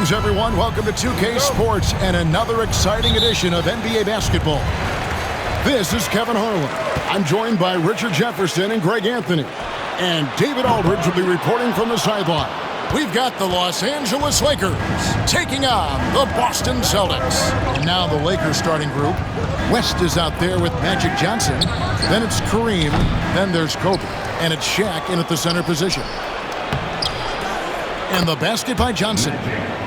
Greetings, everyone. Welcome to 2K Sports and another exciting edition of NBA basketball. This is Kevin Harlan. I'm joined by Richard Jefferson and Greg Anthony. And David Aldridge will be reporting from the sideline. We've got the Los Angeles Lakers taking on the Boston Celtics. And now the Lakers starting group. West is out there with Magic Johnson. Then it's Kareem. Then there's Kobe. And it's Shaq in at the center position. And the basket by Johnson.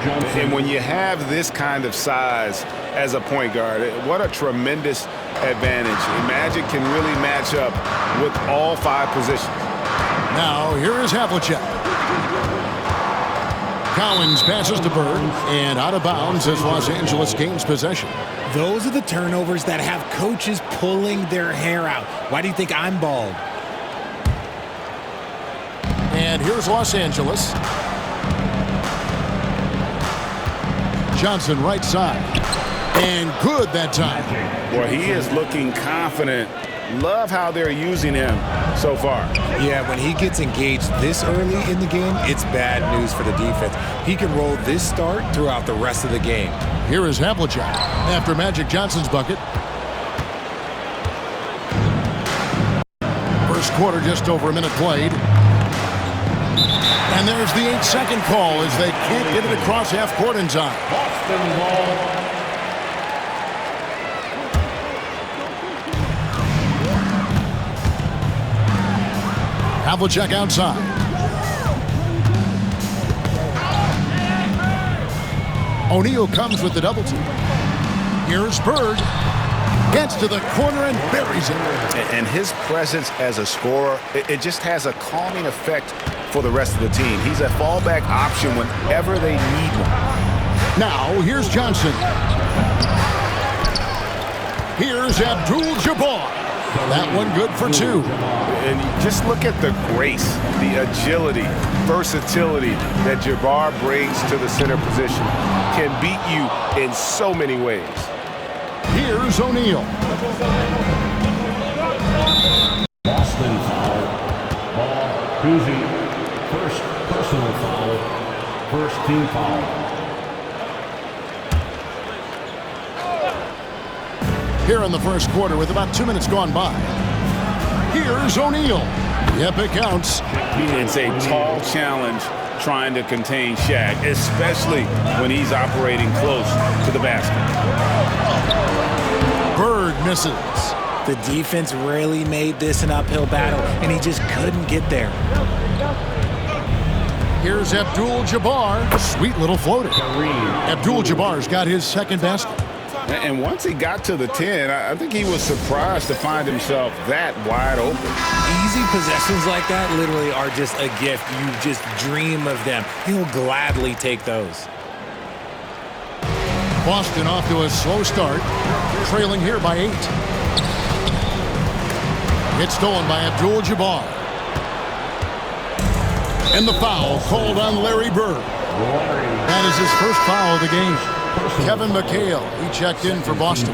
And when you have this kind of size as a point guard, what a tremendous advantage. Magic can really match up with all five positions. Now, here is Havlicek. Collins passes to Bird, and out of bounds as Los Angeles gains possession. Those are the turnovers that have coaches pulling their hair out. Why do you think I'm bald? And here's Los Angeles. Johnson right side. And good that time. Well, he is looking confident. Love how they're using him so far. Yeah, when he gets engaged this early in the game, it's bad news for the defense. He can roll this start throughout the rest of the game. Here is Havlicek after Magic Johnson's bucket. First quarter, just over a minute played. And there's the 8-second call as they can't get it across half court in time. Boston ball. Havlicek outside. O'Neal comes with the double team. Here's Bird. Gets to the corner and buries it. And his presence as a scorer, it just has a calming effect for the rest of the team. He's a fallback option whenever they need one. Now, here's Johnson. Here's Abdul-Jabbar. That one good for two. And just look at the grace, the agility, versatility that Jabbar brings to the center position. Can beat you in so many ways. Here's O'Neal. Boston foul. Ball, Cousy. First personal foul. First team foul. Here in the first quarter with about 2 minutes gone by. Here's O'Neal. Yep, it counts. It's a tall challenge trying to contain Shaq, especially when he's operating close to the basket. Bird misses. The defense really made this an uphill battle, and he just couldn't get there. Here's Abdul-Jabbar. Sweet little floater. Abdul-Jabbar's got his second basket. And once he got to the 10, I think he was surprised to find himself that wide open. Easy possessions like that literally are just a gift. You just dream of them. He'll gladly take those. Boston off to a slow start, trailing here by 8. It's stolen by Abdul-Jabbar. And the foul called on Larry Bird. That is his first foul of the game. Kevin McHale, he checked in for Boston.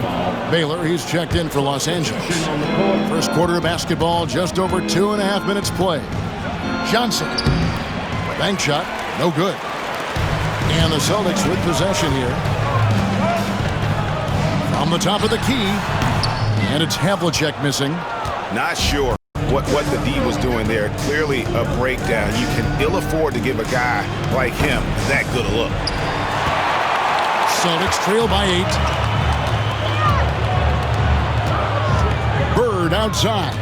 Baylor, he's checked in for Los Angeles. First quarter of basketball, just over 2.5 minutes play. Johnson, bank shot, no good. And the Celtics with possession here. From the top of the key, and it's Havlicek missing. Not sure what the D was doing there. Clearly a breakdown. You can ill afford to give a guy like him that good a look. Celtics trail by 8. Bird outside.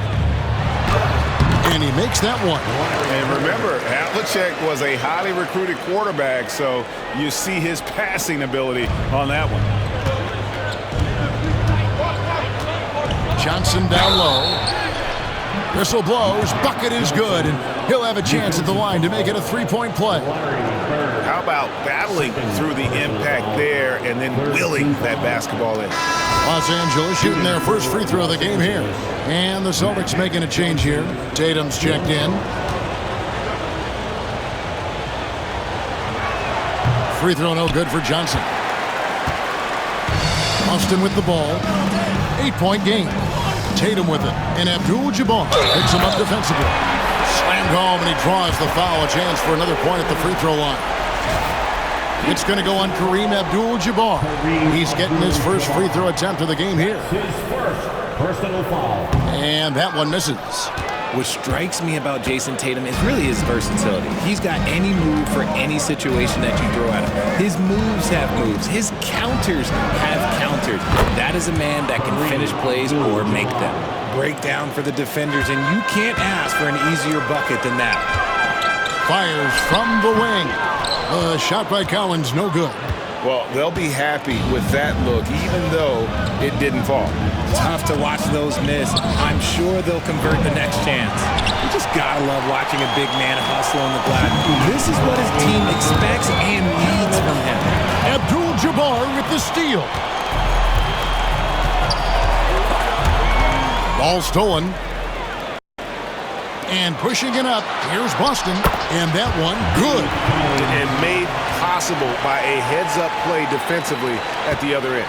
And he makes that one. And remember, Havlicek was a highly recruited quarterback, so you see his passing ability on that one. Johnson down low. Whistle blows. Bucket is good. And he'll have a chance at the line to make it a three-point play. How about battling through the impact there and then willing that basketball in? Los Angeles shooting their first free throw of the game here. And the Celtics making a change here. Tatum's checked in. Free throw no good for Johnson. Austin with the ball. 8-point game. Tatum with it. And Abdul-Jabbar picks him up defensively. Slammed home, and he draws the foul. A chance for another point at the free throw line. It's going to go on Kareem Abdul-Jabbar. He's getting his first free throw attempt of the game here. His first personal foul. And that one misses. What strikes me about Jason Tatum is really his versatility. He's got any move for any situation that you throw at him. His moves have moves. His counters have counters. That is a man that can finish plays or make them. Break down for the defenders, and you can't ask for an easier bucket than that. Fires from the wing. Shot by Collins, no good. Well, they'll be happy with that look, even though it didn't fall. Tough to watch those miss. I'm sure they'll convert the next chance. You just gotta love watching a big man hustle on the glass. This is what his team expects and needs from him. Abdul-Jabbar with the steal. Ball stolen. And pushing it up, here's Boston, and that one good. And made possible by a heads-up play defensively at the other end.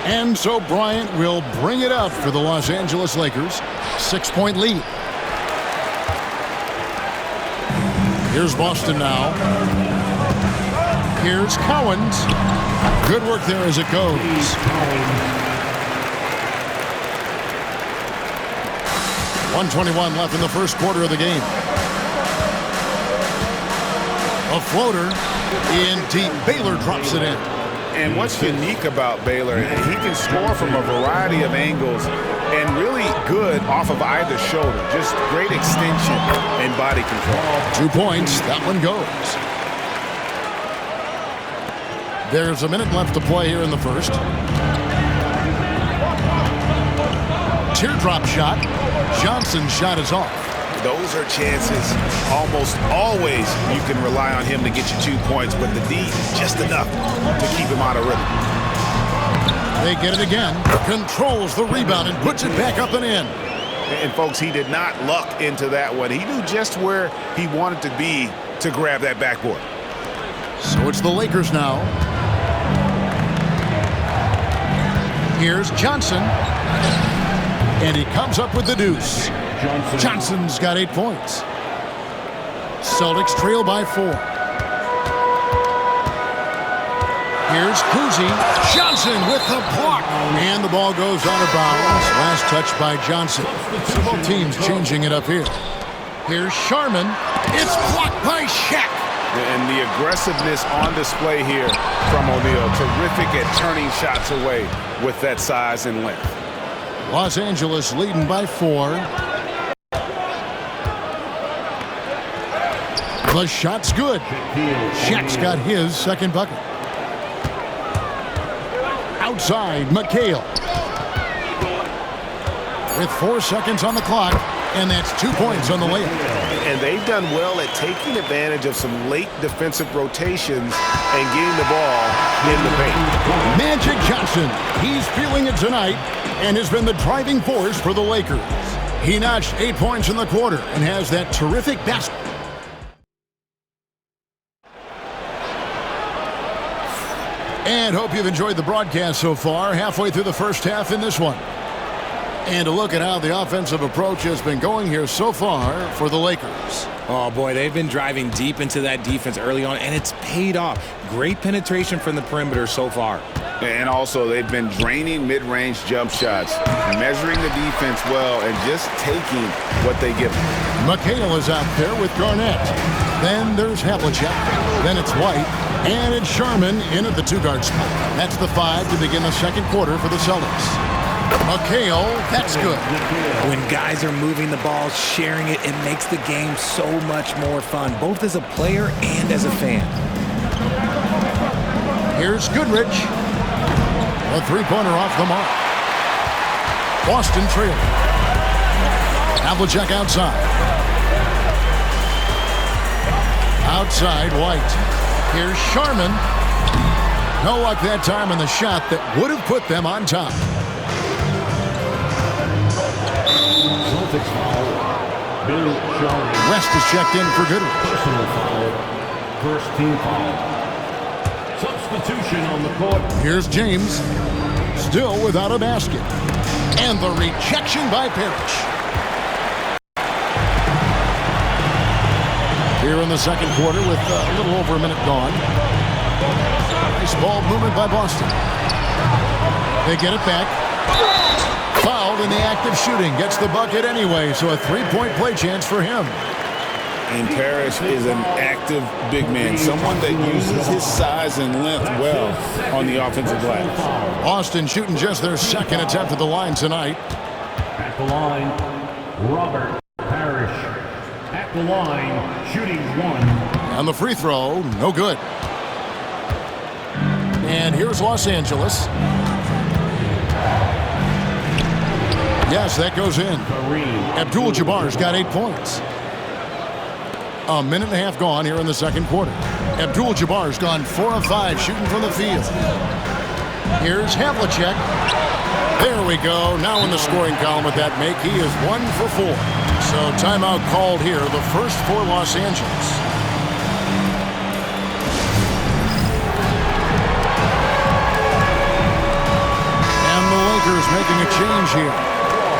And so Bryant will bring it out for the Los Angeles Lakers. 6-point lead. Here's Boston now. Here's Collins. Good work there as it goes. 1:21 left in the first quarter of the game. A floater in deep. Baylor drops it in. And what's unique about Baylor, he can score from a variety of angles and really good off of either shoulder. Just great extension and body control. 2 points. That one goes. There's a minute left to play here in the first. Teardrop shot. Johnson's shot is off. Those are chances. Almost always you can rely on him to get you 2 points, but the D, just enough to keep him out of rhythm. They get it again. Controls the rebound and puts it back up and in. And folks, he did not luck into that one. He knew just where he wanted to be to grab that backboard. So it's the Lakers now. Here's Johnson. And he comes up with the deuce. Johnson's got 8 points. Celtics trail by 4. Here's Cousy. Johnson with the block. And the ball goes out of bounds. Last touch by Johnson. So both teams changing it up here. Here's Sharman. It's blocked by Shaq. And the aggressiveness on display here from O'Neal. Terrific at turning shots away with that size and length. Los Angeles leading by 4. The shot's good. Shaq's got his second bucket. Outside, McHale. With 4 seconds on the clock, and that's 2 points on the layup. And they've done well at taking advantage of some late defensive rotations and getting the ball in the paint. Magic Johnson, he's feeling it tonight and has been the driving force for the Lakers. He notched 8 points in the quarter and has that terrific basket. And hope you've enjoyed the broadcast so far, halfway through the first half in this one. And a look at how the offensive approach has been going here so far for the Lakers. Oh, boy, they've been driving deep into that defense early on, and it's paid off. Great penetration from the perimeter so far. And also, they've been draining mid-range jump shots, measuring the defense well, and just taking what they give them. McHale is out there with Garnett. Then there's Havlicek. Then it's White. And it's Sharman in at the 2-guard spot. That's the 5 to begin the second quarter for the Celtics. McHale, that's good. When guys are moving the ball, sharing it, it makes the game so much more fun, both as a player and as a fan. Here's Goodrich. A 3-pointer off the mark. Boston trailing. Havlicek outside. Outside, White. Here's Sharman. No luck that time on the shot that would have put them on top. Celtics foul. Bill Sharman. West is checked in for Goodrich. Personal foul. First team foul. Substitution on the court. Here's James. Still without a basket. And the rejection by Parrish. Here in the second quarter with a little over a minute gone. Nice ball movement by Boston. They get it back. Fouled in the act of shooting. Gets the bucket anyway, so a three-point play chance for him. And Parrish is an active big man, someone that uses his size and length well on the offensive glass. Boston shooting just their second attempt at the line tonight. At the line, Robert Parrish. At the line, shooting 1. And the free throw, no good. And here's Los Angeles. Yes, that goes in. Abdul-Jabbar's got 8 points. A minute and a half gone here in the second quarter. Abdul-Jabbar's gone 4 of 5 shooting from the field. Here's Havlicek. There we go. Now in the scoring column with that make, he is 1 for 4. So timeout called here, the first for Los Angeles. And the Lakers making a change here.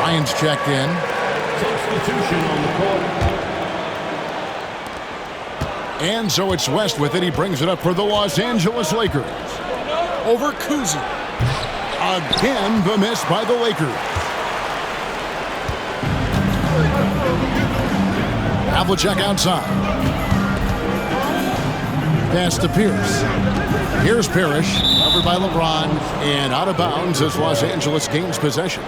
Ryan's checked in. Substitution on the court. And so it's West with it. He brings it up for the Los Angeles Lakers. Over Kuzi. Again, the miss by the Lakers. Havlicek outside. Pass to Pierce. Here's Parrish, covered by LeBron, and out of bounds as Los Angeles gains possession.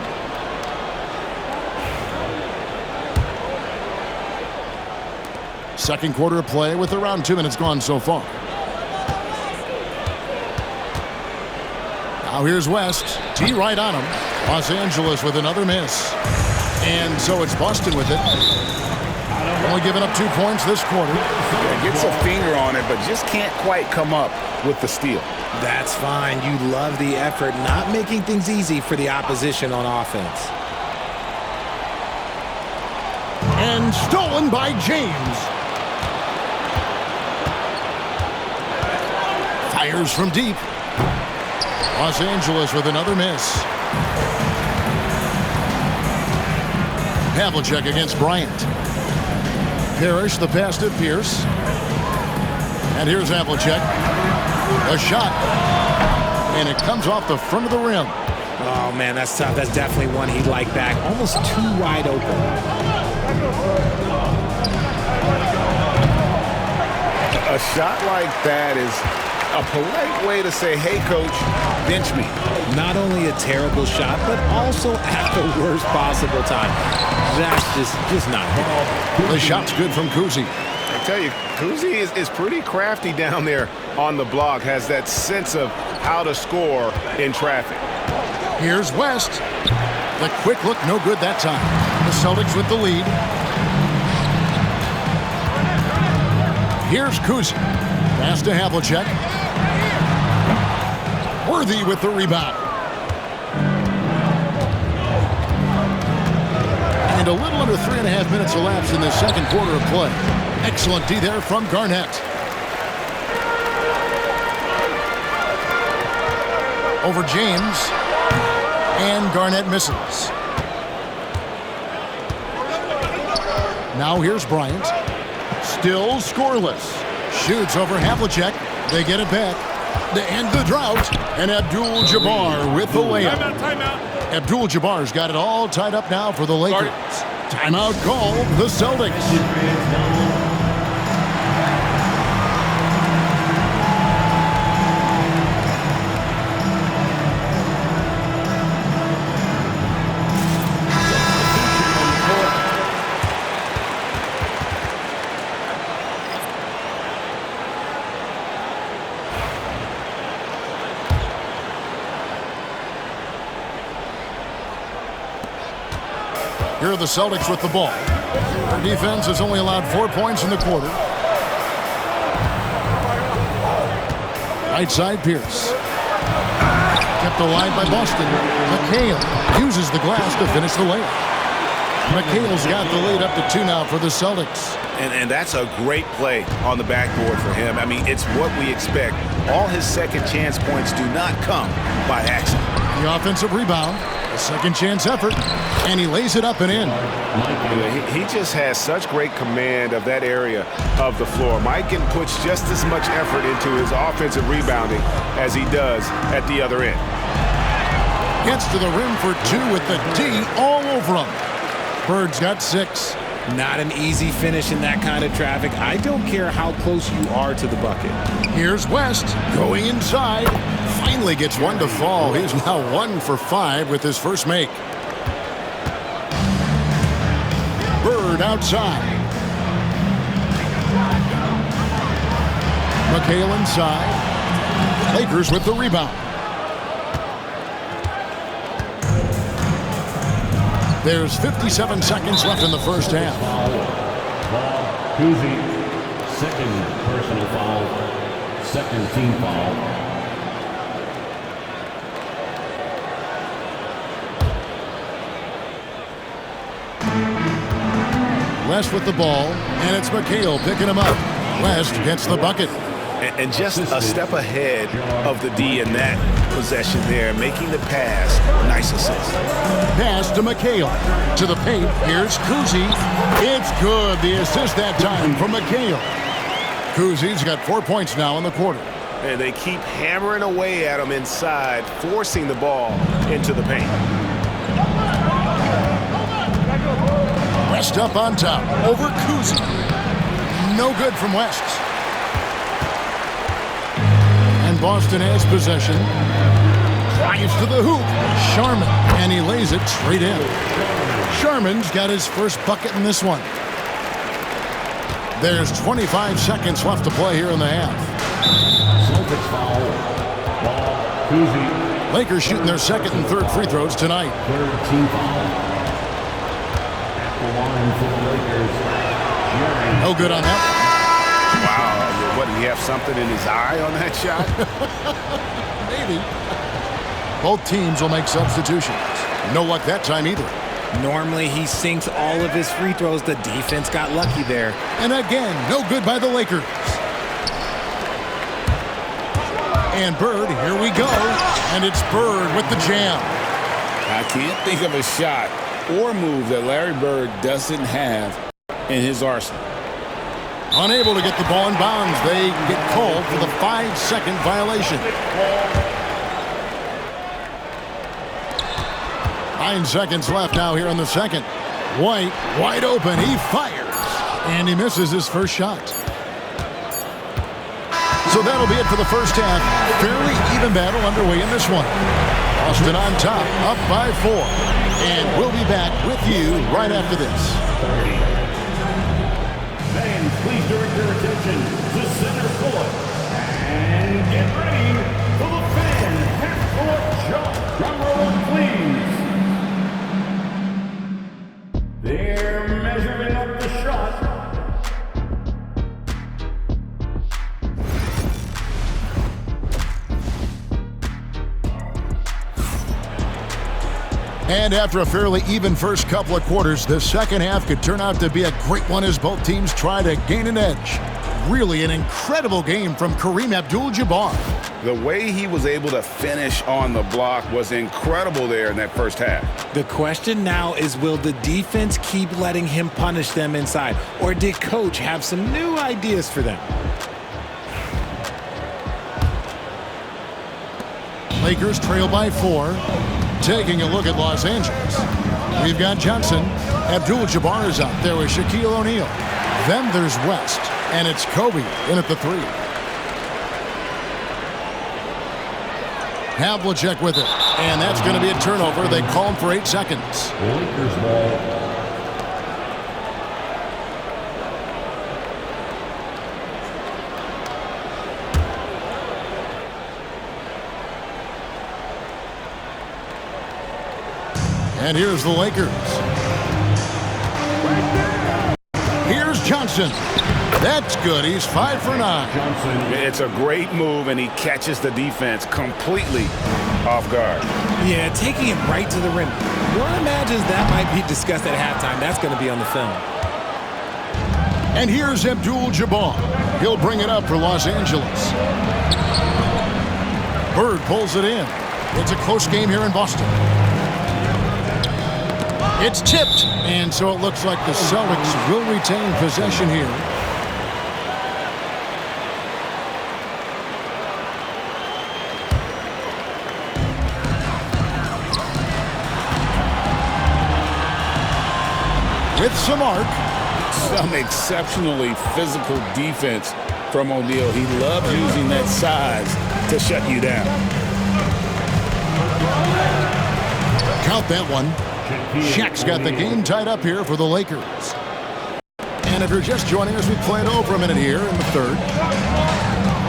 Second quarter of play with around 2 minutes gone so far. Now here's West. T right on him. Los Angeles with another miss. And so it's Boston with it. Only giving up 2 points this quarter. Yeah, gets a finger on it, but just can't quite come up with the steal. That's fine. You love the effort, not making things easy for the opposition on offense. And stolen by James. Fires from deep. Los Angeles with another miss. Havlicek against Bryant. Parrish, the pass to Pierce. And here's Havlicek. A shot. And it comes off the front of the rim. Oh, man, that's tough. That's definitely one he'd like back. Almost too wide open. A shot like that is a polite way to say, hey, coach, bench me. Not only a terrible shot, but also at the worst possible time. That's just not good. The shot's good from Kuzi. I tell you, Kuzi is pretty crafty down there on the block, has that sense of how to score in traffic. Here's West. The quick look, no good that time. The Celtics with the lead. Here's Kuzi. Pass to Havlicek. Worthy with the rebound. And a little under 3.5 minutes elapsed in the second quarter of play. Excellent D there from Garnett. Over James. And Garnett misses. Now here's Bryant. Still scoreless. Shoots over Havlicek. They get it back. They end the drought. And Abdul-Jabbar with the layup. Timeout. Abdul-Jabbar's got it all tied up now for the Lakers. Timeout called the Celtics. Here are the Celtics with the ball. Their defense has only allowed 4 points in the quarter. Right side, Pierce. Kept alive by Boston. McHale uses the glass to finish the layup. McHale's got the lead up to 2 now for the Celtics. And that's a great play on the backboard for him. I mean, it's what we expect. All his second chance points do not come by accident. The offensive rebound, a second chance effort, and he lays it up and in. He just has such great command of that area of the floor. Mikan puts just as much effort into his offensive rebounding as he does at the other end. Gets to the rim for 2 with the D all over him. Bird's got 6. Not an easy finish in that kind of traffic. I don't care how close you are to the bucket. Here's West going inside. Finally gets one to fall. He's now 1 for 5 with his first make. Bird outside. McHale inside. Lakers with the rebound. There's 57 seconds left in the first half. Ball, Cousy, second personal foul, second team foul. West with the ball, and it's McHale picking him up. West gets the bucket. And just a step ahead of the D in that possession there, making the pass. Nice assist. Pass to McHale. To the paint. Here's Cousy. It's good. The assist that time from McHale. Cousy's got 4 points now in the quarter. And they keep hammering away at him inside, forcing the ball into the paint. West up on top. Over Cousy. No good from West. And Boston has possession. Drives to the hoop. Sharman. And he lays it straight in. Sharman's got his first bucket in this one. There's 25 seconds left to play here in the half. Celtics foul. Ball, Cousy. Lakers shooting their second and third free throws tonight. Third team foul. At the line for the Lakers. Jerry. No good on that. Wow. What, did he have something in his eye on that shot? Maybe. Both teams will make substitutions. No luck that time either. Normally he sinks all of his free throws. The defense got lucky there. And again, no good by the Lakers. And Bird, here we go. And it's Bird with the jam. I can't think of a shot or move that Larry Bird doesn't have in his arsenal. Unable to get the ball in bounds. They get called for the 5-second violation. 9 seconds left now here in the second. White, wide open. He fires. And he misses his first shot. So that'll be it for the first half. Fairly even battle underway in this one. Boston on top, up by 4. And we'll be back with you right after this. Fans, please direct your attention to center court. And get ready for the fan half-court shot. Drum roll, please. They're measuring up the shot. And after a fairly even first couple of quarters, the second half could turn out to be a great one as both teams try to gain an edge. Really an incredible game from Kareem Abdul-Jabbar. The way he was able to finish on the block was incredible there in that first half. The question now is, will the defense keep letting him punish them inside? Or did Coach have some new ideas for them? Lakers trail by 4. Taking a look at Los Angeles. We've got Johnson. Abdul-Jabbar is out there with Shaquille O'Neal. Then there's West. And it's Kobe in at the 3. Havlicek with it. And that's going to be a turnover. They call him for 8 seconds. Lakers ball. And here's the Lakers. Here's Johnson. Johnson. That's good. He's 5 for 9. Johnson. It's a great move, and he catches the defense completely off guard. Yeah, taking it right to the rim. One imagines that might be discussed at halftime. That's going to be on the film. And here's Abdul-Jabbar. He'll bring it up for Los Angeles. Bird pulls it in. It's a close game here in Boston. It's tipped, and so it looks like the Celtics will retain possession here. With some arc. Some exceptionally physical defense from O'Neal. He loves using that size to shut you down. Count that one. Shaq's got the game tied up here for the Lakers. And if you're just joining us, we play it over a minute here in the third.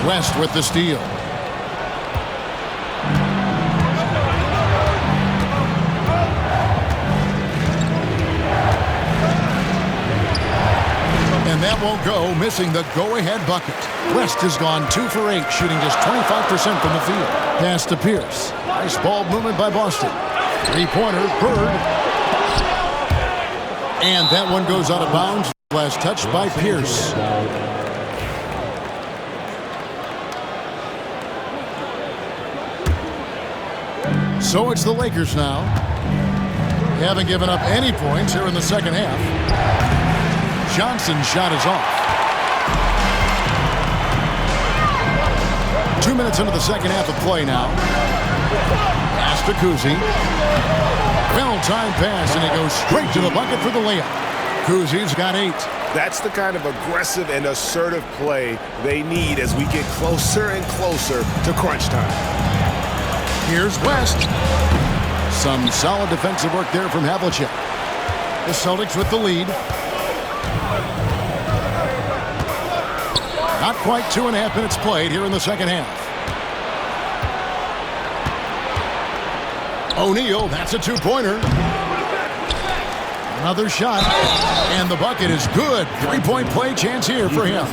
West with the steal. And that won't go, missing the go-ahead bucket. West has gone 2 for 8, shooting just 25% from the field. Pass to Pierce. Nice ball movement by Boston. Three-pointer, Bird. And that one goes out of bounds. Last touch by Pierce. So it's the Lakers now. They haven't given up any points here in the second half. Johnson's shot is off. 2 minutes into the second half of play now. Pass to Kuzi. Well-timed pass, and he goes straight to the bucket for the layup. Kuzi's got 8. That's the kind of aggressive and assertive play they need as we get closer and closer to crunch time. Here's West. Some solid defensive work there from Havlicek. The Celtics with the lead. Not quite 2.5 minutes played here in the second half. O'Neal, that's a two-pointer. Another shot, and the bucket is good. 3-point play chance here for him.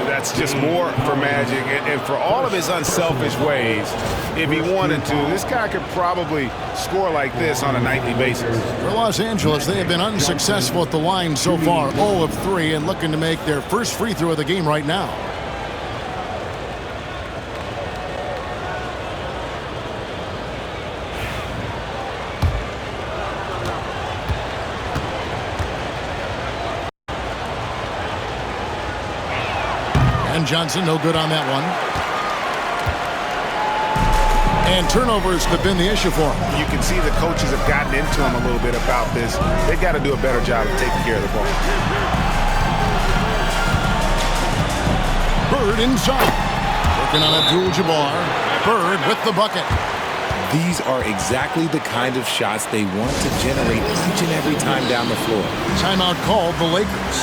That's just more for Magic, and for all of his unselfish ways, if he wanted to, this guy could probably score like this on a nightly basis. For Los Angeles, they have been unsuccessful at the line so far, 0 of 3, and looking to make their first free throw of the game right now. Johnson, no good on that one. And turnovers have been the issue for him. You can see the coaches have gotten into him a little bit about this. They've got to do a better job of taking care of the ball. Bird inside. Working on Abdul-Jabbar. Bird with the bucket. These are exactly the kind of shots they want to generate each and every time down the floor. Timeout called the Lakers.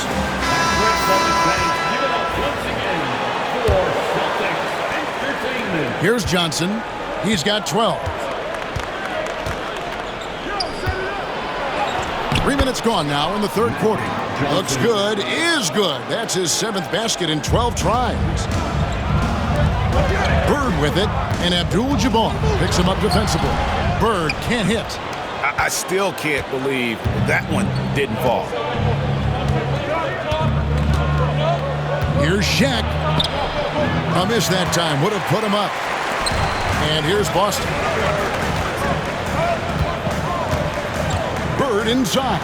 Here's Johnson. He's got 12. 3 minutes gone now in the third quarter. Looks good, is good. That's his 7th basket in 12 tries. Bird with it, and Abdul-Jabbar picks him up defensively. Bird can't hit. I still can't believe that one didn't fall. Here's Shaq. A miss that time. Would have put him up. And here's Boston. Bird inside.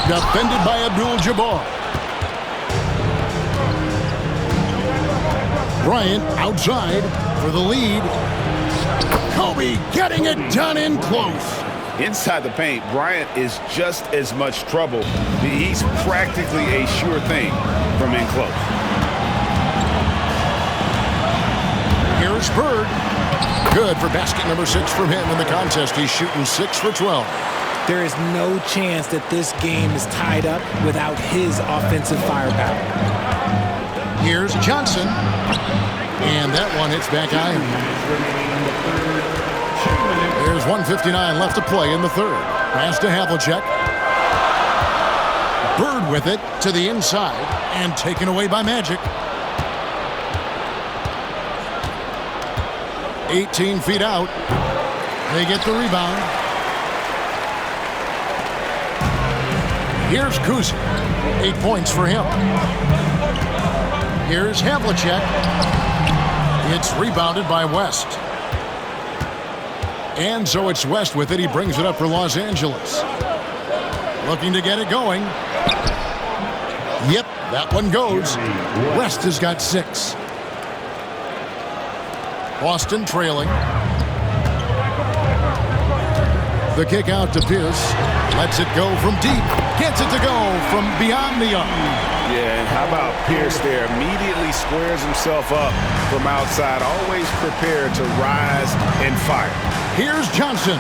Defended by Abdul-Jabbar. Bryant outside for the lead. Kobe getting it done in close. Inside the paint, Bryant is just as much trouble. He's practically a sure thing from in close. Here's Bird. Good for basket number 6 from him in the contest. He's shooting 6 for 12. There is no chance that this game is tied up without his offensive firepower. Here's Johnson. And that one hits back iron. There's 1:59 left to play in the third. Pass to Havlicek. Bird Bird with it to the inside and taken away by Magic. 18 feet out. They get the rebound. Here's Kuzi. 8 points for him. Here's Havlicek. It's rebounded by West. And so it's West with it. He brings it up for Los Angeles. Looking to get it going. Yep, that one goes. West has got 6. Boston trailing. The kick out to Pierce. Lets it go from deep. Gets it to go from beyond the arc. Yeah, and how about Pierce there? Immediately squares himself up from outside. Always prepared to rise and fire. Here's Johnson.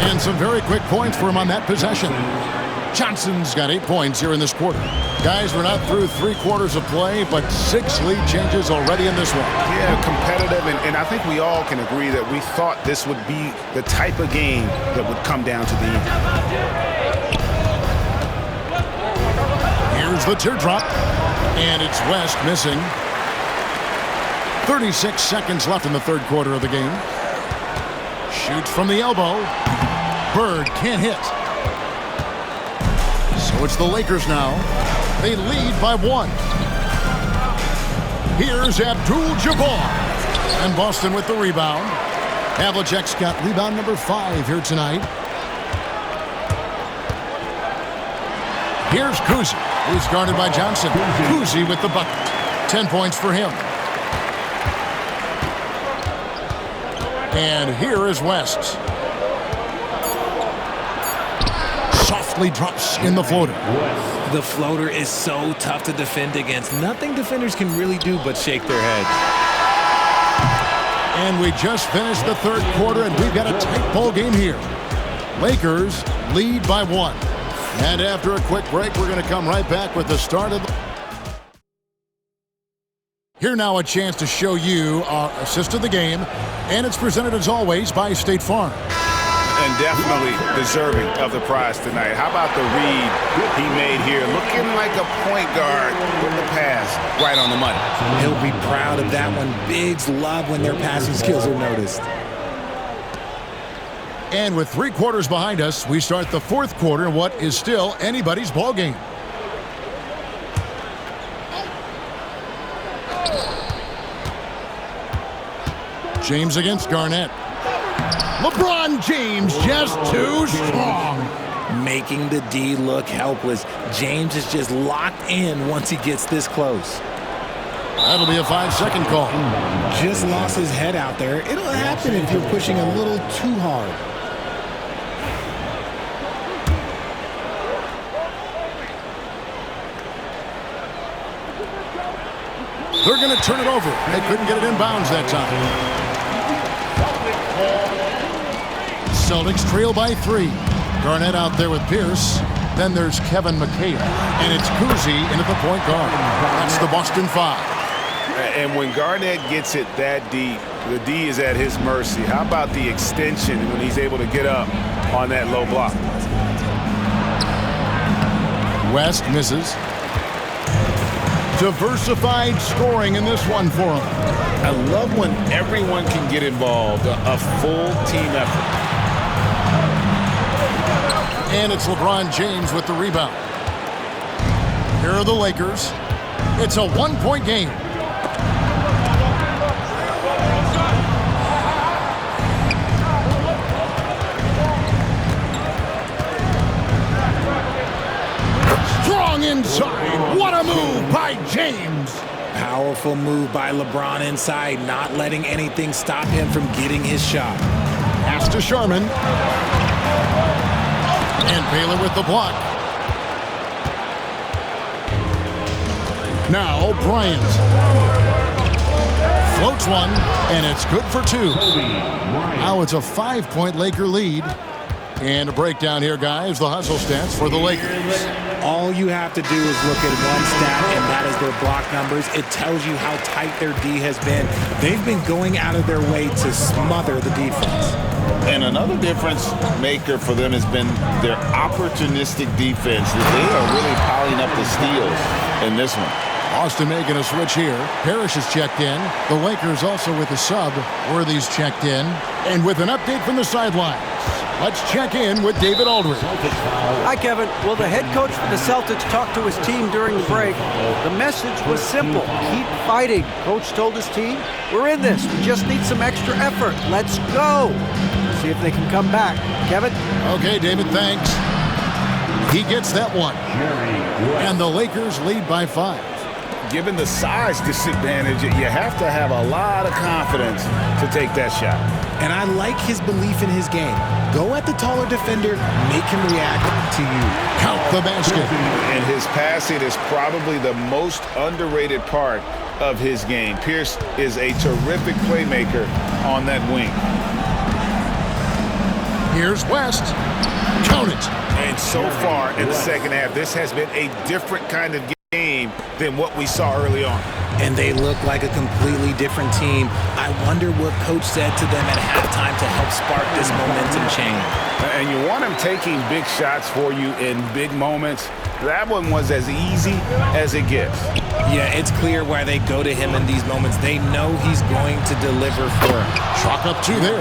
And some very quick points for him on that possession. Johnson's got 8 points here in this quarter. Guys, we're not through 3 quarters of play, but 6 lead changes already in this one. Yeah, competitive, and I think we all can agree that we thought this would be the type of game that would come down to the end. Here's the teardrop, and it's West missing. 36 seconds left in the third quarter of the game. Shoots from the elbow. Bird can't hit. So it's the Lakers now. They lead by 1. Here's Abdul-Jabbar. And Boston with the rebound. Havlicek's got rebound number 5 here tonight. Here's Kuzi, who's guarded by Johnson. Kuzi with the bucket. 10 points for him. And here is West. Softly drops in the floater. The floater is so tough to defend against. Nothing defenders can really do but shake their heads. And we just finished the third quarter, and we've got a tight ball game here. Lakers lead by 1. And after a quick break, we're going to come right back with the start of the... Here now a chance to show you our assist of the game, and it's presented as always by State Farm. And definitely deserving of the prize tonight. How about the read he made here? Looking like a point guard with the pass right on the money. He'll be proud of that one. Bigs love when their passing skills are noticed. And with 3 quarters behind us, we start the fourth quarter in what is still anybody's ball game. James against Garnett. LeBron James just too strong. Making the D look helpless. James is just locked in once he gets this close. That'll be a 5-second call. Just lost his head out there. It'll happen if you're pushing a little too hard. They're going to turn it over. They couldn't get it in bounds that time. Celtics trail by 3. Garnett out there with Pierce. Then there's Kevin McHale. And it's Kuzi into the point guard. That's the Boston 5. And when Garnett gets it that deep, the D is at his mercy. How about the extension when he's able to get up on that low block? West misses. Diversified scoring in this one for him. I love when everyone can get involved, a full team effort. And it's LeBron James with the rebound. Here are the Lakers. It's a 1-point game. Strong inside. What a move by James. Powerful move by LeBron inside, not letting anything stop him from getting his shot. Pass to Sharman. And Baylor with the block. Now Bryant. Floats one, and it's good for 2. Now it's a 5-point Laker lead. And a breakdown here, guys. The hustle stats for the Lakers. All you have to do is look at one stat, and that is their block numbers. It tells you how tight their D has been. They've been going out of their way to smother the defense. And another difference maker for them has been their opportunistic defense. They are really piling up the steals in this one. Boston making a switch here. Parrish is checked in. The Lakers also with a sub. Worthy's checked in. And with an update from the sidelines, let's check in with David Aldridge. Hi, Kevin. Well, the head coach for the Celtics talked to his team during the break. The message was simple. Keep fighting. Coach told his team, we're in this. We just need some extra effort. Let's go. See if they can come back. Kevin? Okay, David, thanks. He gets that one. And the Lakers lead by 5. Given the size disadvantage, you have to have a lot of confidence to take that shot. And I like his belief in his game. Go at the taller defender, make him react to you. Count the basket. And his passing is probably the most underrated part of his game. Pierce is a terrific playmaker on that wing. Here's West. Count it. And so far in the second half, this has been a different kind of game than what we saw early on. And they look like a completely different team. I wonder what coach said to them at halftime to help spark this momentum change. And you want him taking big shots for you in big moments. That one was as easy as it gets. Yeah, it's clear why they go to him in these moments. They know he's going to deliver for them. Chalk up 2 there.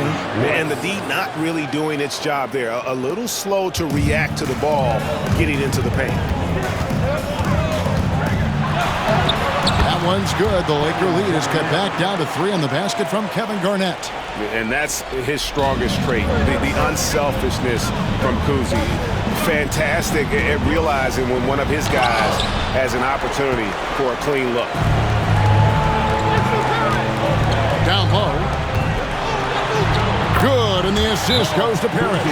And the D not really doing its job there. A little slow to react to the ball getting into the paint. That one's good. The Laker lead is cut back down to 3 on the basket from Kevin Garnett. And that's his strongest trait, the unselfishness from Kuzi. Fantastic at realizing when one of his guys has an opportunity for a clean look. Down low. Good, and the assist goes to Parrish.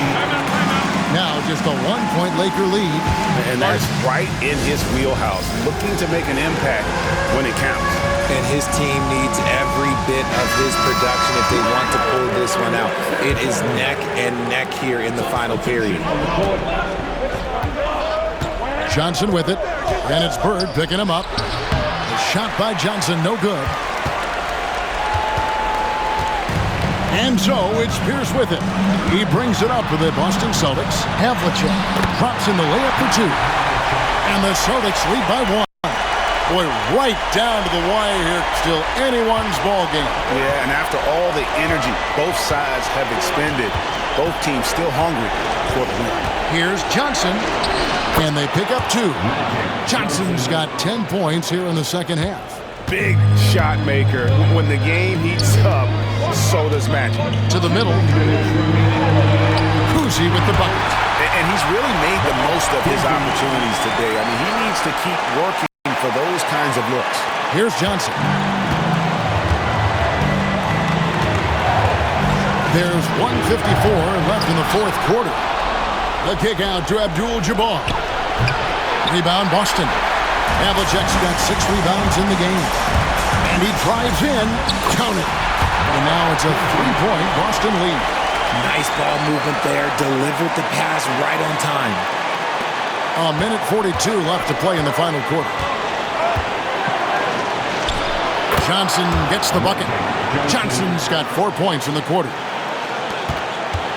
Now just a 1-point Laker lead. And that's right in his wheelhouse, looking to make an impact when it counts. And his team needs every bit of his production if they want to pull this one out. It is neck and neck here in the final period. Johnson with it, and it's Bird picking him up. A shot by Johnson, no good. And so it's Pierce with it. He brings it up for the Boston Celtics. Havlicek drops in the layup for 2. And the Celtics lead by 1. Boy, right down to the wire here. Still anyone's ball game. Yeah, and after all the energy both sides have expended, both teams still hungry for the win. Here's Johnson, and they pick up 2. Johnson's got 10 points here in the second half. Big shot maker. When the game heats up, so does magic. To the middle. Kuzi with the bucket. And he's really made the most of his opportunities today. I mean, he needs to keep working for those kinds of looks. Here's Johnson. There's 1:54 left in the fourth quarter. The kick out to Abdul-Jabbar. Rebound Boston. Havlicek's got 6 rebounds in the game. And he drives in. Count it. And now it's a 3-point Boston lead. Nice ball movement there. Delivered the pass right on time. A minute 42 left to play in the final quarter. Johnson gets the bucket. Johnson's got 4 points in the quarter.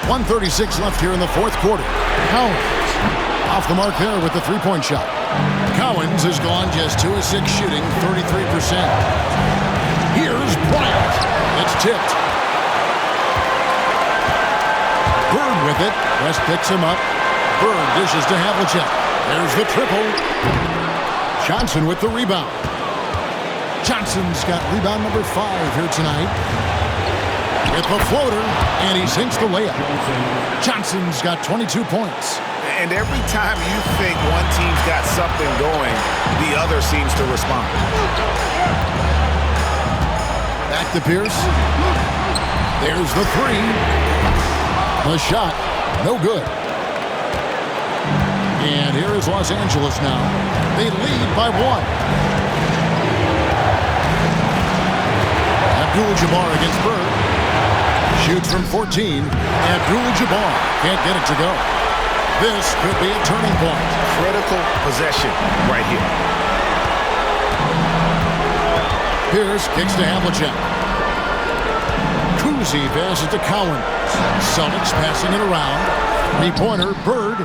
1:36 left here in the fourth quarter. Cowens off the mark there with the 3-point shot. Cowens has gone just 2 of 6 shooting, 33%. Here's Bryant. It's tipped. Bird with it. West picks him up. Bird dishes to Havlicek. There's the triple. Johnson with the rebound. Johnson's got rebound number 5 here tonight. With the floater, and he sinks the layup. Johnson's got 22 points. And every time you think one team's got something going, the other seems to respond. Back to Pierce. There's the 3. The shot, no good. And here is Los Angeles now. They lead by 1. Abdul-Jabbar against Bird. Shoots from 14. Abdul-Jabbar can't get it to go. This could be a turning point. Critical possession right here. Pierce kicks to Havlicek. Cousy passes to Cowan. Celtics passing it around. Three-pointer, Bird.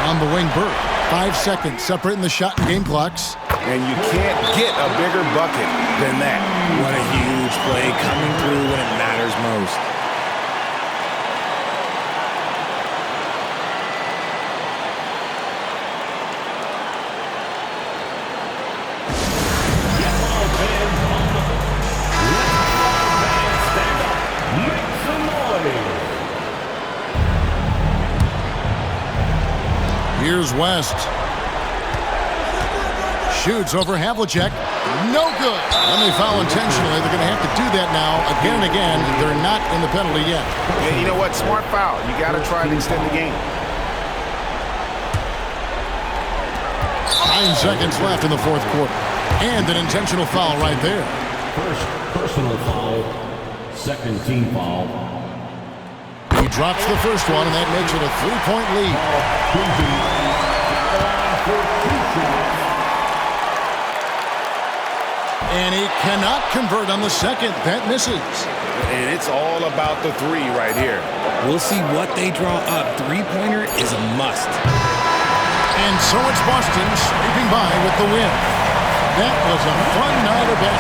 On the wing, Bird. 5 seconds separating the shot and game clocks. And you can't get a bigger bucket than that. What a huge play coming through when it matters most. Here's West. Shoots over Havlicek. No good. And they foul intentionally. They're going to have to do that now again and again. They're not in the penalty yet. And you know what? Smart foul. You got to try to extend the game. 9 seconds left in the fourth quarter. And an intentional foul right there. First personal foul, second team foul. He drops the first one, and that makes it a 3-point lead. And he cannot convert on the second. That misses. And it's all about the three right here. We'll see what they draw up. Three-pointer is a must. And so it's Boston sweeping by with the win. That was a fun night of basketball.